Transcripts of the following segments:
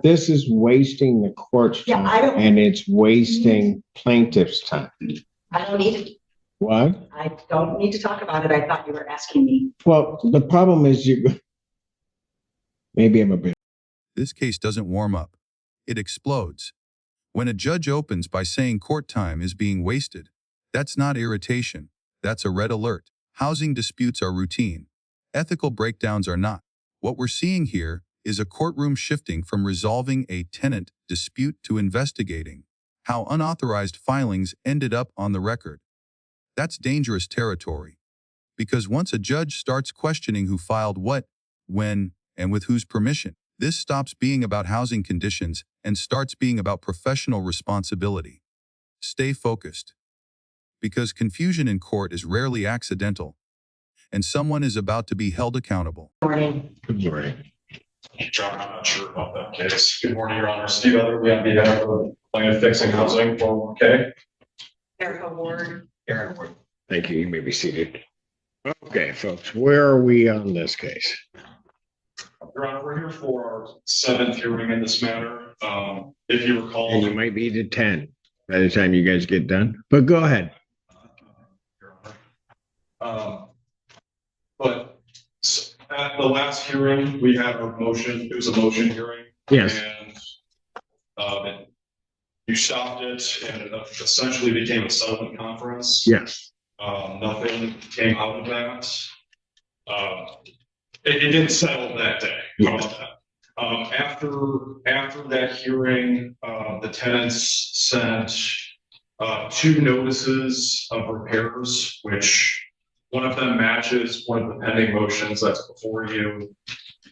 This is wasting the court's time, and it's wasting plaintiff's time. I don't need it. What? I don't need to talk about it. I thought you were asking me. Well, the problem is maybe I'm a bit. This case doesn't warm up. It explodes. When a judge opens by saying court time is being wasted, that's not irritation. That's a red alert. Housing disputes are routine. Ethical breakdowns are not. What we're seeing here is a courtroom shifting from resolving a tenant dispute to investigating how unauthorized filings ended up on the record. That's dangerous territory. Because once a judge starts questioning who filed what, when, and with whose permission, this stops being about housing conditions and starts being about professional responsibility. Stay focused. Because confusion in court is rarely accidental, and someone is about to be held accountable. Good morning. Good morning. John, I'm not sure about that case. Good morning, Your Honor. Steve Otherby on behalf of Plaintiff Fixing Housing, 401k. Erica Ward. Aaron Ward. Thank you. You may be seated. Okay, folks, where are we on this case? Your Honor, we're here for our 7th hearing in this matter. If you recall, And you might be to 10 by the time you guys get done, but go ahead. Your Honor. But at the last hearing, we had our motion. It was a motion hearing. Yes. And you stopped it, and it essentially became a settlement conference. Yes. Nothing came out of that. It didn't settle that day. How about that? After that hearing, the tenants sent 2 notices of repairs, which one of them matches one of the pending motions that's before you.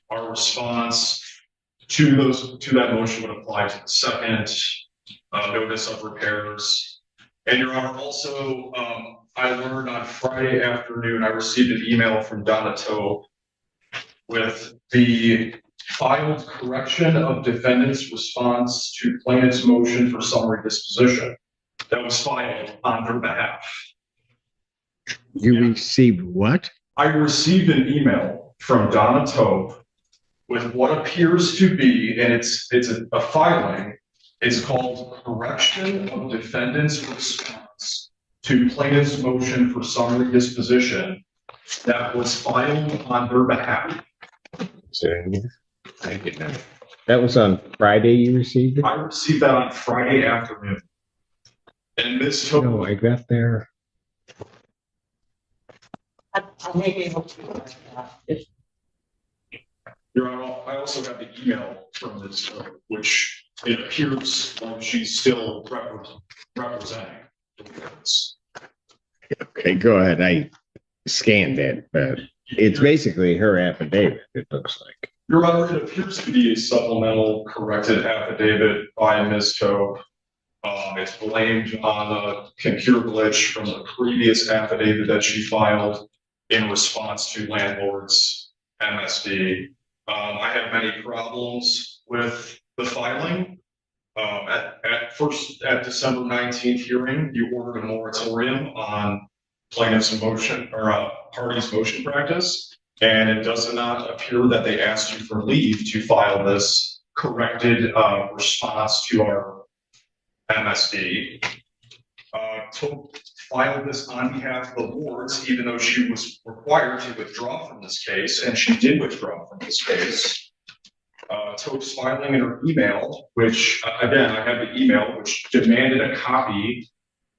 Our response to that motion would apply to the second notice of repairs. And Your Honor, also, I learned on Friday afternoon, I received an email from Donna Tope with the filed correction of defendant's response to plaintiff's motion for summary disposition that was filed on their behalf. You received what? I received an email from Donna Tope with what appears to be, and it's a filing. It's called Correction of Defendant's Response to Plaintiff's Motion for Summary Disposition that was filed on their behalf. That was on Friday you received it? I received that on Friday afternoon. And Ms. Tope. No, I got there. I may be able to. Your Honor, I also have the email from Ms. Tope, which it appears like she's still representing. Okay, go ahead. I scanned it, but it's basically her affidavit, it looks like. Your Honor, it appears to be a supplemental corrected affidavit by Ms. Tope. It's blamed on a computer glitch from the previous affidavit that she filed in response to landlord's MSD. I have many problems with the filing. At December 19th hearing, you ordered a moratorium on plaintiff's motion or party's motion practice, and it does not appear that they asked you for leave to file this corrected response to our MSD. Tope filed this on behalf of the wards, even though she was required to withdraw from this case, and she did withdraw from this case. Tope's filing in her email, which again, I have the email, which demanded a copy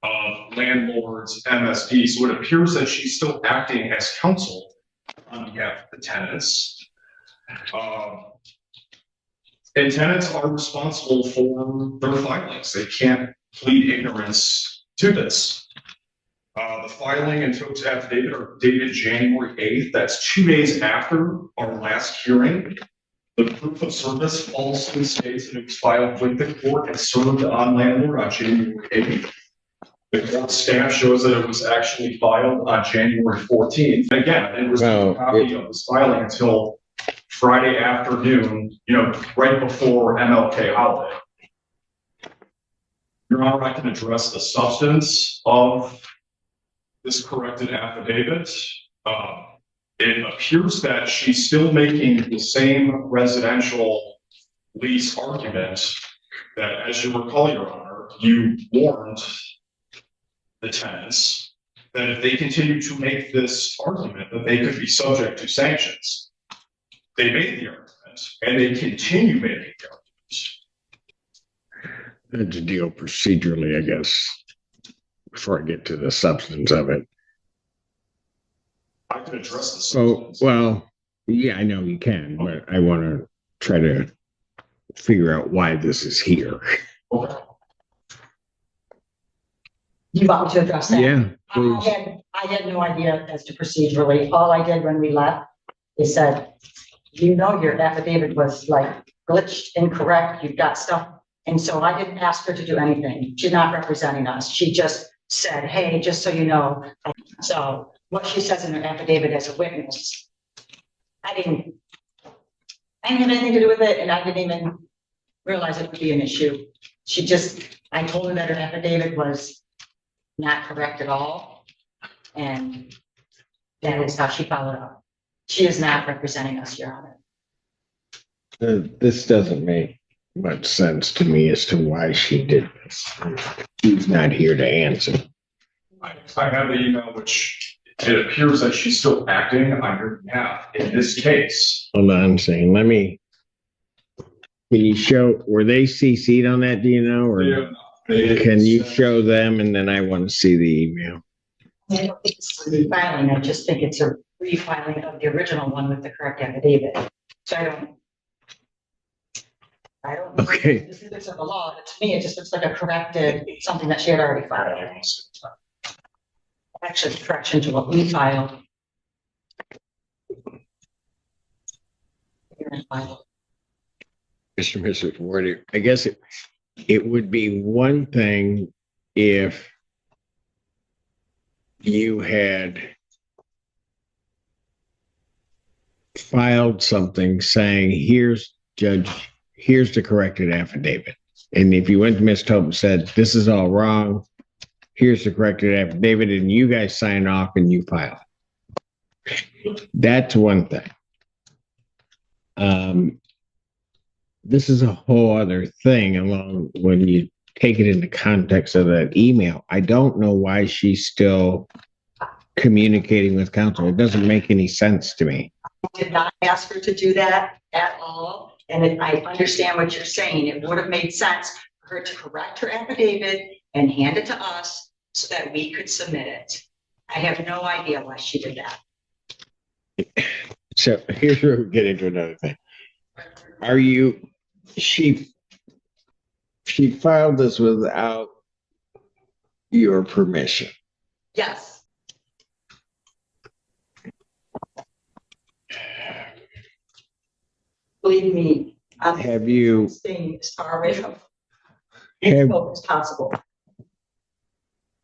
of landlord's MSD. So it appears that she's still acting as counsel on behalf of the tenants. And tenants are responsible for their filings. They can't plead ignorance to this. The filing and Tope's affidavit are dated January 8th. That's 2 days after our last hearing. The proof of service falsely states that it was filed with the court and served on landlord on January 8th. The court staff shows that it was actually filed on January 14th. Again, I didn't receive a copy of this filing until Friday afternoon, right before MLK holiday. Your Honor, I can address the substance of this corrected affidavit. It appears that she's still making the same residential Lee's argument that, as you recall, Your Honor, you warned the tenants that if they continue to make this argument, that they could be subject to sanctions. They made the argument, and they continue making the argument. That's a deal procedurally, I guess, before I get to the substance of it. I can address the So, substance. well, yeah, I know you can, but I want to try to figure out why this is here. Okay. You want me to address that? Yeah, please. I had no idea as to procedurally. All I did when we left is said, you know, your affidavit was like glitched, incorrect, you've got stuff. And so I didn't ask her to do anything. She's not representing us. She just said, hey, just so you know. So what she says in her affidavit as a witness, I didn't have anything to do with it, and I didn't even realize it would be an issue. I told her that her affidavit was not correct at all, and that is how she followed up. She is not representing us, Your Honor. This doesn't make much sense to me as to why she did this. She's not here to answer. I have the email, which it appears that she's still acting on your behalf in this case. Hold on, saying, can you show, were they CC'd on that, do you know, or can you show them, and then I want to see the email? I don't think it's a refiling. I just think it's a refiling of the original one with the correct affidavit. So I don't know Okay. the specifics of the law, but to me, it just looks like a corrected, something that she had already filed. Actually, correction to what we filed. Mr. and Mrs. Ward, I guess it would be one thing if you had filed something saying, here's the corrected affidavit. And if you went to Ms. Tope and said, this is all wrong, here's the corrected affidavit, and you guys sign off and you file it. That's one thing. This is a whole other thing along when you take it in the context of that email. I don't know why she's still communicating with counsel. It doesn't make any sense to me. I did not ask her to do that at all. And I understand what you're saying. It would have made sense for her to correct her affidavit and hand it to us so that we could submit it. I have no idea why she did that. So here's where we get into another thing. She filed this without your permission. Yes. Believe me, I'm Have you staying as far away from have, it as possible.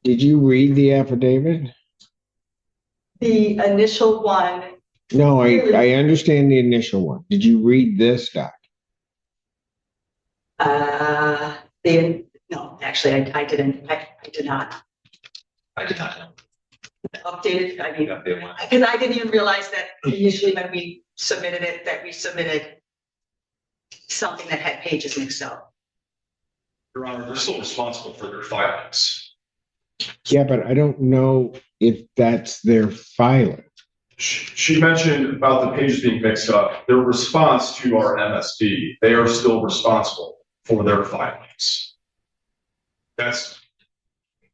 did you read the affidavit? The initial one, No, I understand the initial one. Did you read this doc? no, actually, I didn't. I did not. I did not know. Updated, I mean, because I didn't even realize that usually when we submitted it, that we submitted something that had pages mixed up. Your Honor, they're still responsible for their filings. Yeah, but I don't know if that's their filing. She mentioned about the pages being mixed up. Their response to our MSD, they are still responsible for their filings. That's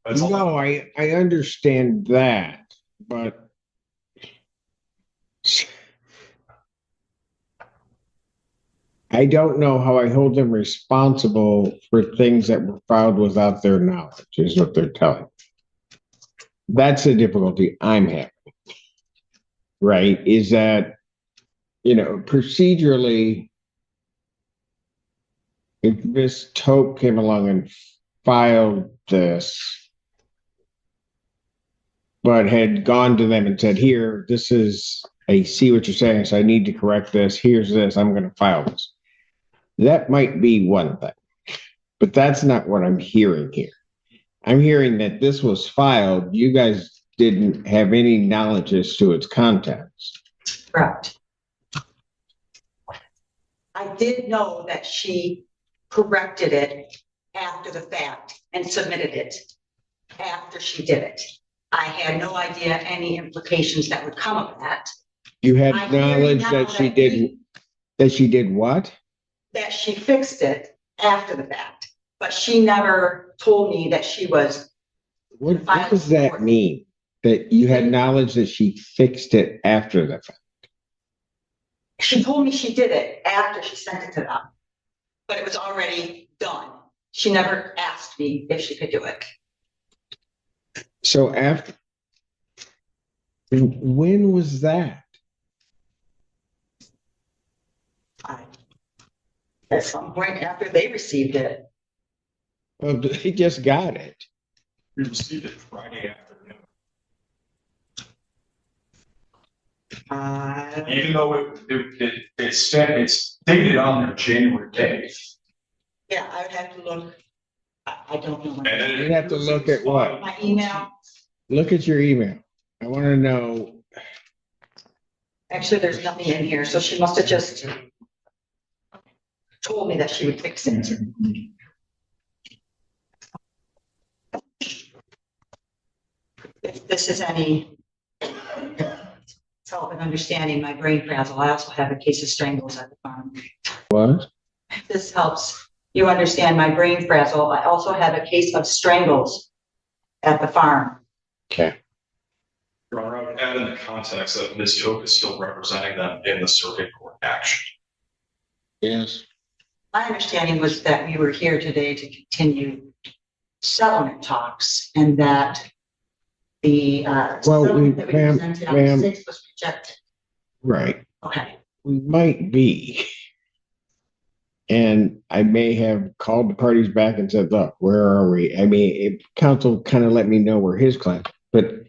all. No, I understand that, but I don't know how I hold them responsible for things that were filed without their knowledge, is what they're telling me. That's the difficulty I'm having, right? Is that, procedurally, if Ms. Tope came along and filed this, but had gone to them and said, here, this is, I see what you're saying, so I need to correct this. Here's this, I'm going to file this. That might be one thing, but that's not what I'm hearing here. I'm hearing that this was filed. You guys didn't have any knowledge as to its contents. Correct. I did know that she corrected it after the fact and submitted it after she did it. I had no idea any implications that would come of that. You had I hear knowledge now that she that didn't, that she did what? That she fixed it after the fact, but she never told me that she was. What does that mean? That you had knowledge that she fixed it after the fact? She told me she did it after she sent it to them, but it was already done. She never asked me if she could do it. So after, when was that? At some point after they received it. Well, they just got it. We received it Friday afternoon. Even though it's stated on there January 8th. Yeah, I would have to look. I don't know. And then You'd have to look at what? My email. Look at your email. I want to know. Actually, there's nothing in here, so she must have just told me that she would fix it. If this is any help in understanding my brain frazzle, I also have a case of strangles at the farm. What? If this helps you understand my brain frazzle, I also have a case of strangles at the farm. Okay. Your Honor, I would add in the context that Ms. Tope is still representing them in the circuit court action. Yes. My understanding was that we were here today to continue settlement talks and that the settlement that we presented on the 6th was rejected. Right. Okay. We might be. And I may have called the parties back and said, look, where are we? I mean, counsel kind of let me know where his client, but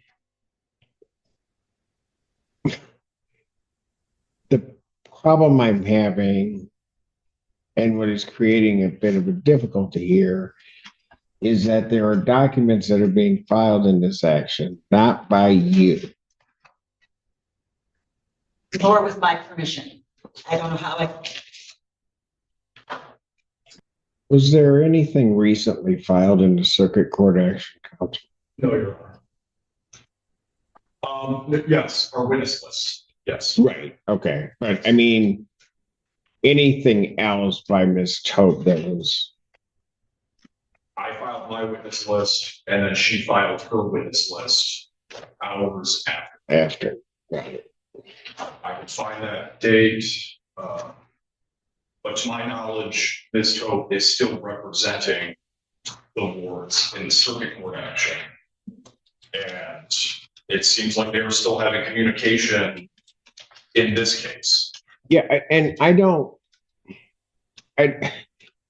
the problem I'm having and what is creating a bit of a difficulty here is that there are documents that are being filed in this action, not by you. Nor with my permission. I don't know how Was there anything recently filed in the circuit court action, counsel? No, Your Honor. Yes, our witness list. Yes. Right. Okay. But I mean, anything else by Ms. Tope that was. I filed my witness list and then she filed her witness list hours after. After. Right. I can find that date. But to my knowledge, Ms. Tope is still representing the wards in the circuit court action. And it seems like they were still having communication in this case. Yeah, and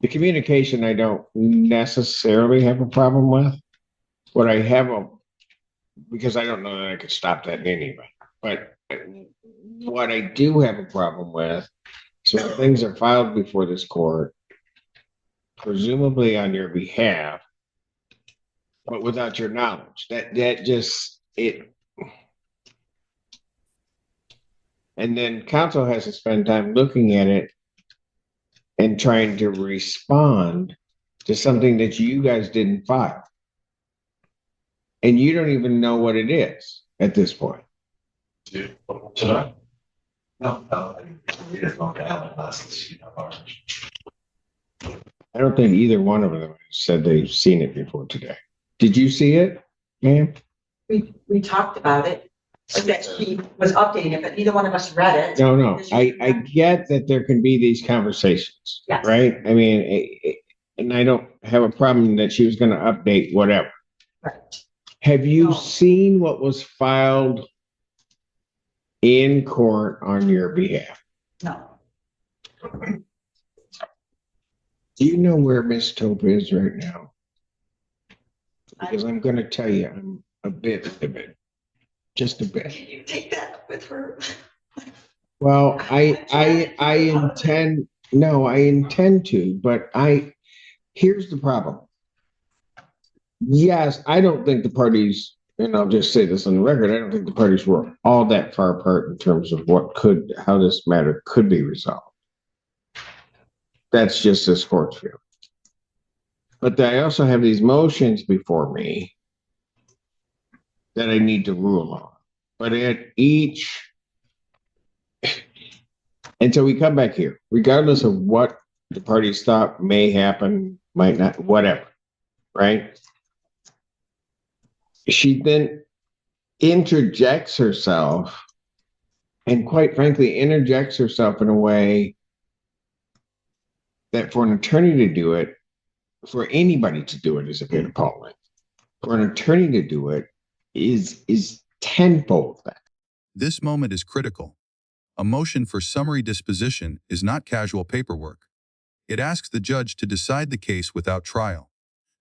the communication I don't necessarily have a problem with. What I have because I don't know that I could stop that anyway. But what I do have a problem with, so when things are filed before this court, presumably on your behalf, but without your knowledge, that just it. And then counsel has to spend time looking at it and trying to respond to something that you guys didn't file. And you don't even know what it is at this point. Tonight? No, we just don't have it I don't think either one of them said they've seen it before today. Did you see it, ma'am? we talked about it, so that she was updating it, but neither one of us read it. No. I get that there can be these conversations, Yes. right? I mean, and I don't have a problem that she was going to update whatever. Right. Have you No. seen what was filed in court on your behalf? No. Do you know where Miss Tope is right now? Because I'm going to tell you, I'm a bit, just a bit. Can you take that up with her? Well, I intend to, but here's the problem. Yes, I don't think the parties, and I'll just say this on the record, I don't think the parties were all that far apart in terms of how this matter could be resolved. That's just this court's view. But I also have these motions before me that I need to rule on. But at each, and so we come back here, regardless of what the parties thought may happen, might not, whatever, right? She then interjects herself, and quite frankly, interjects herself in a way that for an attorney to do it, for anybody to do it is a bit appalling. For an attorney to do it is tenfold that. This moment is critical. A motion for summary disposition is not casual paperwork. It asks the judge to decide the case without trial.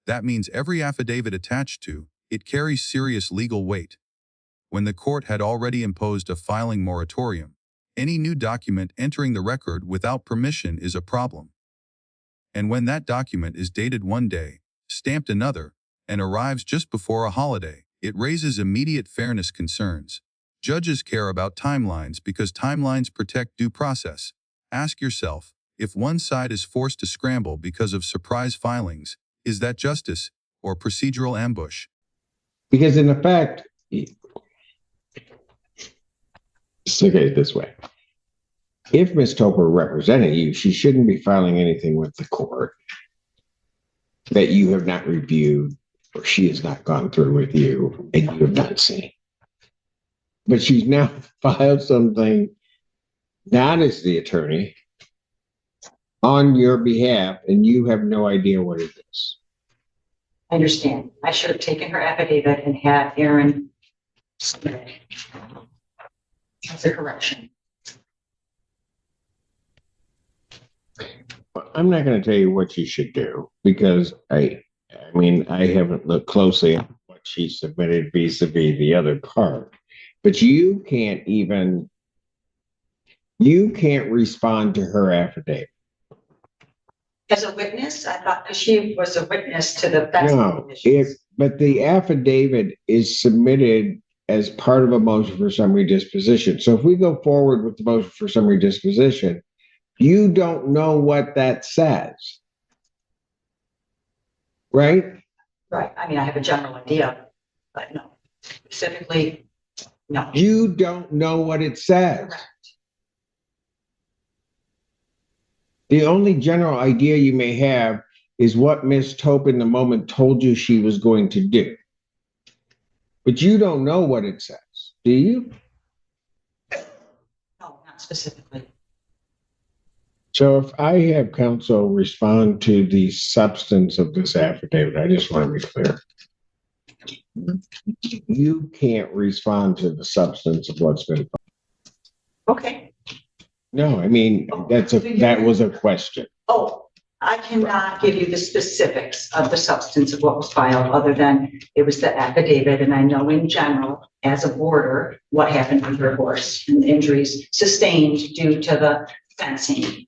That means every affidavit attached to it carries serious legal weight. When the court had already imposed a filing moratorium, any new document entering the record without permission is a problem. And when that document is dated one day, stamped another, and arrives just before a holiday, it raises immediate fairness concerns. Judges care about timelines because timelines protect due process. Ask yourself, if one side is forced to scramble because of surprise filings, is that justice or procedural ambush? Because in effect, let's look at it this way. If Ms. Topper represented you, she shouldn't be filing anything with the court that you have not reviewed or she has not gone through with you and you have not seen. But she's now filed something, not as the attorney, on your behalf, and you have no idea what it is. I understand. I should have taken her affidavit and had Aaron submit it. That's a correction. I'm not going to tell you what you should do because I mean, I haven't looked closely at what she submitted vis-a-vis the other part, but you can't respond to her affidavit. As a witness, I thought because she was a witness to the No, but the affidavit is submitted as part of a motion for summary disposition. So if we go forward with the motion for summary disposition, you don't know what that says. Right? Right. I mean, I have a general idea, but no, specifically, no. You don't know what it says. Correct. The only general idea you may have is what Ms. Tope in the moment told you she was going to do. But you don't know what it says, do you? No, not specifically. So if I have counsel respond to the substance of this affidavit, I just want to be clear. You can't respond to the substance of what's been. Okay. No, I mean, that was a question. Oh, I cannot give you the specifics of the substance of what was filed other than it was the affidavit. And I know in general, as a boarder, what happened with her horse and the injuries sustained due to the fencing.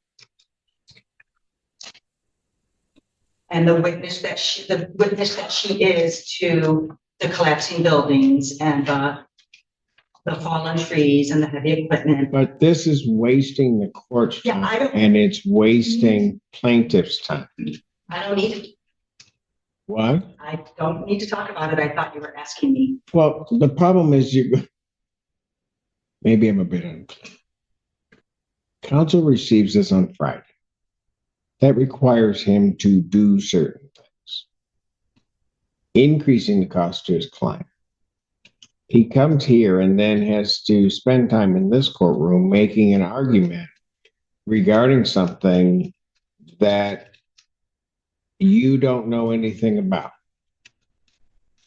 And the witness that she is to the collapsing buildings and the fallen trees and the heavy equipment. But this is wasting the court's time, Yeah, and it's wasting plaintiff's time. I don't need to. What? I don't need to talk about it. I thought you were asking me. Well, the problem is maybe I'm a bit unclear. Counsel receives this on Friday. That requires him to do certain things, increasing the cost to his client. He comes here and then has to spend time in this courtroom making an argument regarding something that you don't know anything about,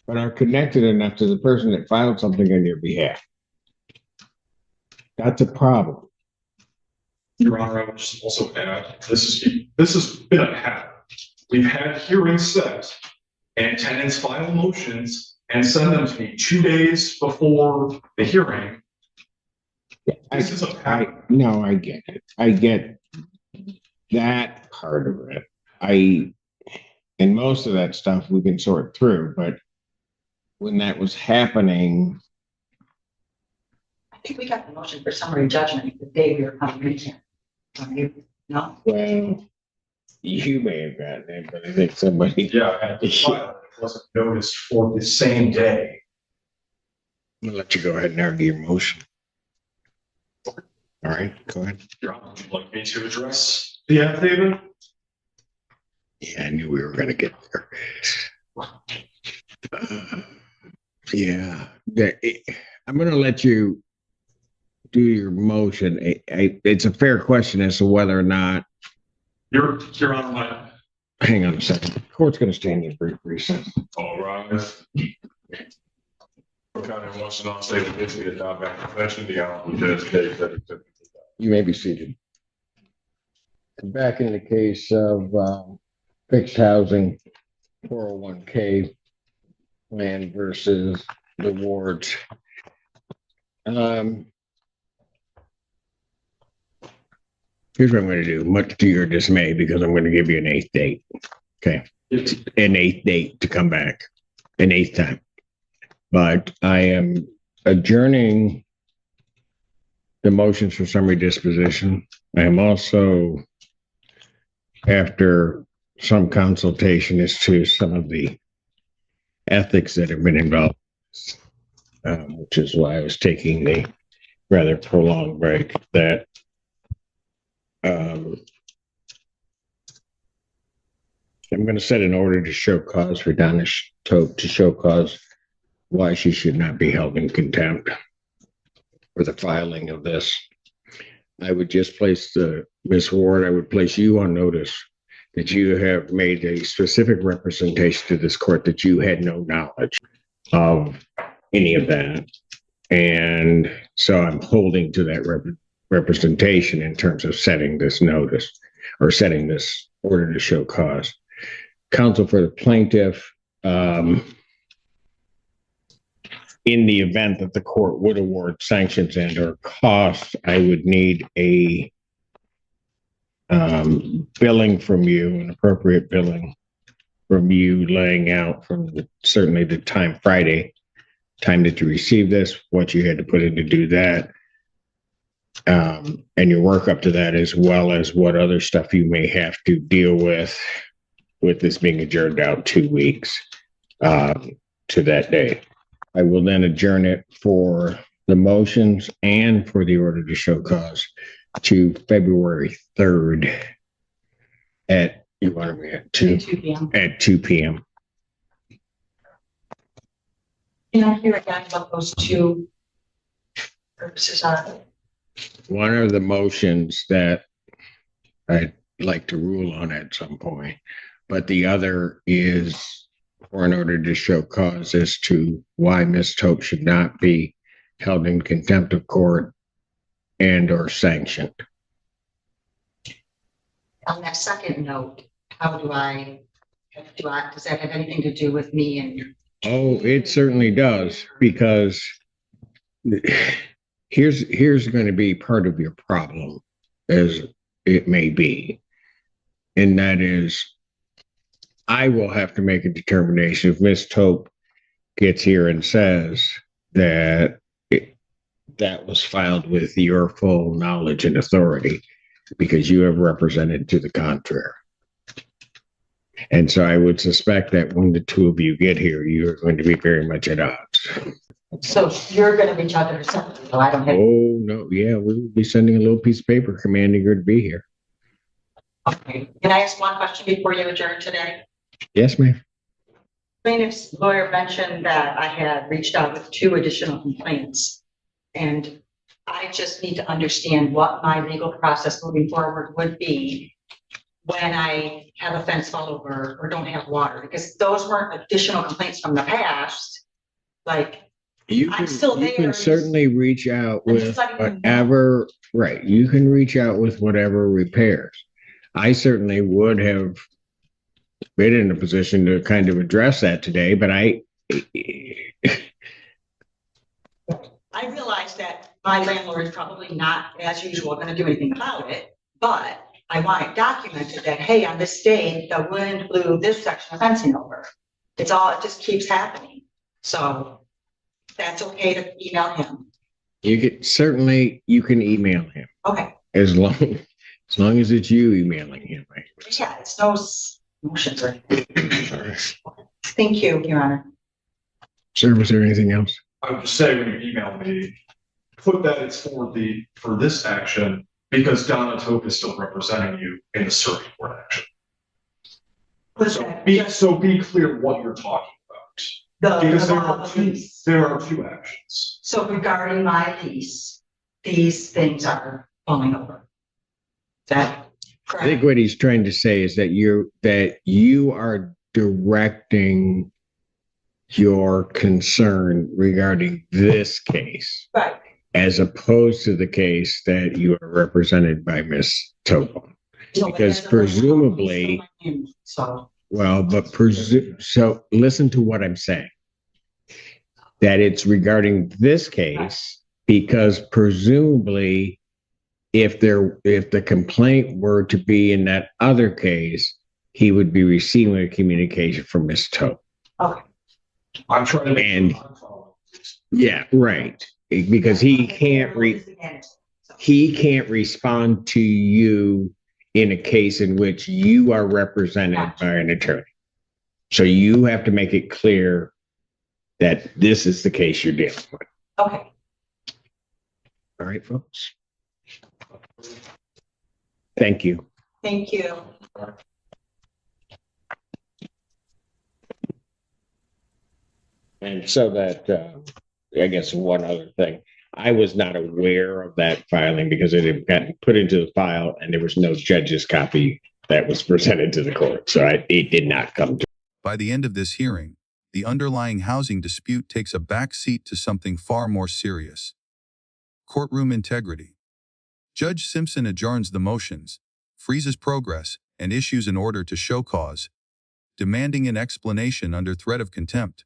but are connected enough to the person that filed something on your behalf. That's a problem. Your Honor, I would just also add, this has been a pattern. We've had hearings set and tenants file motions and send them to me 2 days before the hearing. This is a pattern. No, I get it. I get that part of it. And most of that stuff we can sort through, but when that was happening. I think we got the motion for summary judgment the day we were coming in here. No? Well, You may have gotten it, but I think somebody. Yeah, I had to file it. It wasn't noticed for the same day. I'll let you go ahead and argue your motion. All right, go ahead. Your Honor, would you like me to address the affidavit? Yeah, I knew we were gonna get there. Yeah, I'm gonna let you do your motion. It's a fair question as to whether or not. Your Honor, Hang on a second. Court's gonna stand in brief recess. All rise. County Washington State of Michigan, down back confession, the Honorable Judge K. You may be seated. Back in the case of fixed housing, 401k plan versus the wards. Here's what I'm going to do, much to your dismay, because I'm going to give you an eighth date. Okay. An eighth date to come back, an eighth time. But I am adjourning the motions for summary disposition. I am also, after some consultation as to some of the ethics that have been involved, which is why I was taking the rather prolonged break, that I'm going to set an order to show cause for Donna Tope, to show cause why she should not be held in contempt for the filing of this. I would just place Ms. Ward, I would place you on notice that you have made a specific representation to this court that you had no knowledge of any of that. And so I'm holding to that representation in terms of setting this notice or setting this order to show cause. Counsel for the plaintiff, in the event that the court would award sanctions and or costs, I would need a billing from you, an appropriate billing from you, laying out from certainly the time Friday, time that you received this, what you had to put in to do that, and your work up to that, as well as what other stuff you may have to deal with this being adjourned out 2 weeks to that day. I will then adjourn it for the motions and for the order to show cause to February 3rd at, you want me at 2 p.m. At 2 p.m. Can I hear again what those two purposes are? One of the motions that I'd like to rule on at some point, but the other is for an order to show cause as to why Ms. Tope should not be held in contempt of court and or sanctioned. On that second note, how does that have anything to do with me and? Oh, it certainly does, because here's going to be part of your problem, as it may be, and that is I will have to make a determination if Ms. Tope gets here and says that that was filed with your full knowledge and authority because you have represented to the contrary. And so I would suspect that when the two of you get here, you're going to be very much at odds. So you're going to reach out to her separately, so I don't have. Oh, no. Yeah, we will be sending a little piece of paper commanding her to be here. Okay. Can I ask one question before you adjourn today? Yes, ma'am. Plaintiff's lawyer mentioned that I had reached out with 2 additional complaints, and I just need to understand what my legal process moving forward would be when I have a fence fall over or don't have water, because those weren't additional complaints from the past. Like, You I'm still there. can certainly reach out with whatever, right. You can reach out with whatever repairs. I certainly would have been in a position to kind of address that today, but I realize that my landlord is probably not, as usual, going to do anything about it, but I want it documented that, hey, on this day, the wind blew this section of fencing over. It just keeps happening. So that's okay to email him. you can email him Okay. as long As long as it's you emailing him, right? Yeah, it's no motions or anything. Thank you, Your Honor. Sir, was there anything else? I would just say when you email me, put that it's for this action because Donna Tope is still representing you in the circuit court action. So be clear what you're talking about. Because there are two actions. So regarding my lease, these things are falling over. Is that I think correct? what he's trying to say is that you are directing your concern regarding this case Right. as opposed to the case that you are represented by Ms. Topo. Because presumably, So, well, but so listen to what I'm saying. That it's regarding this case because presumably if the complaint were to be in that other case, he would be receiving a communication from Ms. Tope. okay. I'm trying to make Yeah, right. Because he can't respond to you in a case in which you are represented by an attorney. So you have to make it clear that this is the case you're dealing with. Okay. All right, folks. Thank you. Thank you. And so that, I guess one other thing, I was not aware of that filing because it had gotten put into the file and there was no judge's copy that was presented to the court. So it did not come to. By the end of this hearing, the underlying housing dispute takes a back seat to something far more serious. Courtroom integrity. Judge Simpson adjourns the motions, freezes progress, and issues an order to show cause, demanding an explanation under threat of contempt.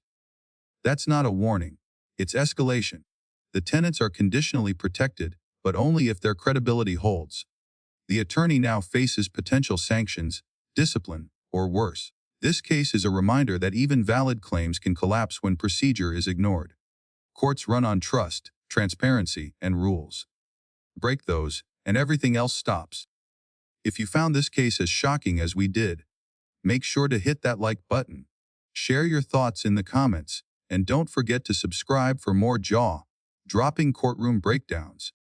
That's not a warning, it's escalation. The tenants are conditionally protected, but only if their credibility holds. The attorney now faces potential sanctions, discipline, or worse. This case is a reminder that even valid claims can collapse when procedure is ignored. Courts run on trust, transparency, and rules. Break those, and everything else stops. If you found this case as shocking as we did, make sure to hit that like button, share your thoughts in the comments, and don't forget to subscribe for more jaw-dropping courtroom breakdowns.